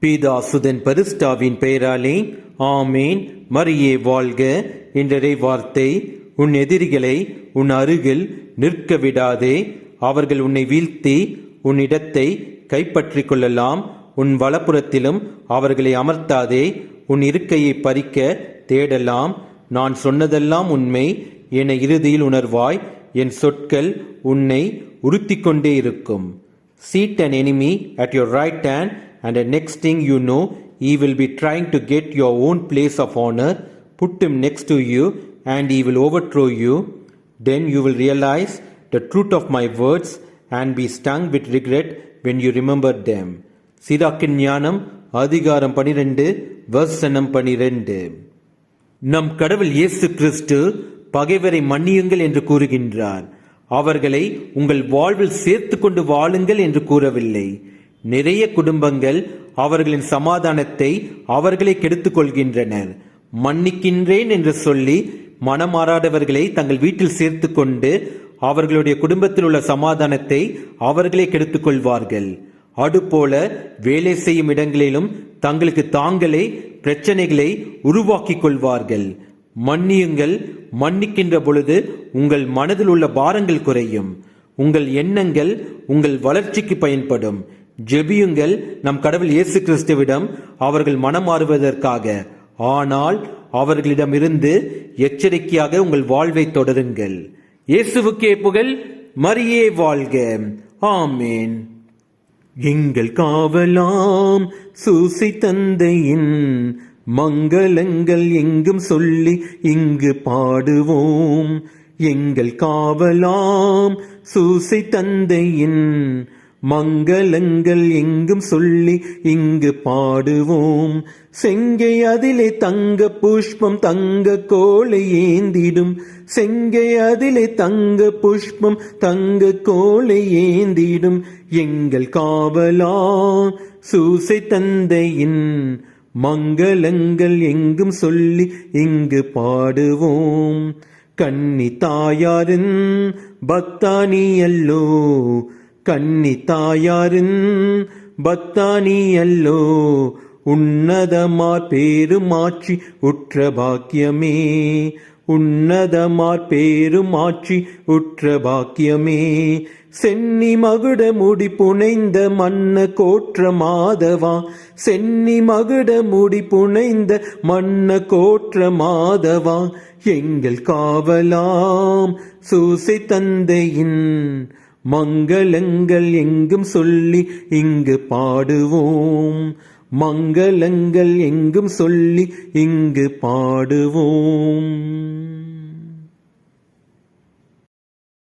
பீதா சுதன் பரிசுத்தாவின் பெயராலே ஆமேன். மரியே வாழ்க. என்றரை வார்த்தை, உன் எதிரிகளை உன் அருகில் நிற்க விடாதே. அவர்கள் உன்னை வீழ்த்தி உன் இடத்தை கைப்பற்றிக் கொள்ளலாம். உன் வலப்புறத்திலும் அவர்களை அமர்த்தாதே. உன் இருக்கையை பறிக்க தேடலாம். நான் சொன்னதெல்லாம் உண்மை என இறுதியில் உணர்வாய். என் சொற்கள் உன்னை உறுத்திக் கொண்டே இருக்கும். Seat an enemy at your right hand, and the next thing you know, he will be trying to get your own place of honor. Put him next to you, and he will overthrow you. Then you will realize the truth of my words and be stung with regret when you remember them. சீராக்கின் ஞானம் அதிகாரம் 12 வசனம் 12. நம் கடவுள் இயேசு கிறிஸ்து பகைவரை மன்னியுங்கள் என்று கூறுகின்றார். அவர்களை உங்கள் வாழ்வில் சேர்த்து கொண்டு வாழுங்கள் என்று கூறவில்லை. நிறைய குடும்பங்கள் அவர்களின் சமாதானத்தை அவர்களே கெடுத்துக் கொள்கின்றனர். மன்னிக்கின்றேன் என்று சொல்லி மனமாறாதவர்களை தங்கள் வீட்டில் சேர்த்து கொண்டு அவர்களுடைய குடும்பத்தில் உள்ள சமாதானத்தை அவர்களே கெடுத்துக் கொள்வார்கள். அதுபோல வேலை செய்யும் இடங்களிலும் தங்களுக்கு தாங்களே பிரச்சனைகளை உருவாக்கிக் கொள்வார்கள். மன்னியுங்கள். மன்னிக்கின்ற பொழுது உங்கள் மனதில் உள்ள பாரங்கள் குறையும். உங்கள் எண்ணங்கள் உங்கள் வளர்ச்சிக்கு பயன்படும். ஜெபியுங்கள் நம் கடவுள் இயேசு கிறிஸ்துவிடம் அவர்கள் மனம் மாறுவதற்காக. ஆனால் அவர்களிடமிருந்து எச்சரிக்கையாக உங்கள் வாழ்வை தொடருங்கள். இயேசுவுக்கே புகழ். மரியே வாழ்க. ஆமேன். எங்கள் காவலாம் சூசை தந்தையின் மங்களங்கள் எங்கும் சொல்லி இங்கு பாடுவோம். எங்கள் காவலாம் சூசை தந்தையின் மங்களங்கள் எங்கும் சொல்லி இங்கு பாடுவோம். செங்கை அதிலே தங்க புஷ்பம் தங்க கோலை ஏந்திடும். செங்கை அதிலே தங்க புஷ்பம் தங்க கோலை ஏந்திடும். எங்கள் காவலாம் சூசை தந்தையின் மங்களங்கள் எங்கும் சொல்லி இங்கு பாடுவோம். கன்னி தாயாரின் பக்தானி அல்லோ, கன்னி தாயாரின் பக்தானி அல்லோ, உன்னதமார் பேருமாட்சி உற்ற பாக்கியமே, உன்னதமார் பேருமாட்சி உற்ற பாக்கியமே. சென்னி மகுட முடி புனைந்த மன்ன கோற்ற மாதவா, சென்னி மகுட முடி புனைந்த மன்ன கோற்ற மாதவா, எங்கள் காவலாம் சூசை தந்தையின் மங்களங்கள் எங்கும் சொல்லி இங்கு பாடுவோம். மங்களங்கள் எங்கும் சொல்லி இங்கு பாடுவோம்.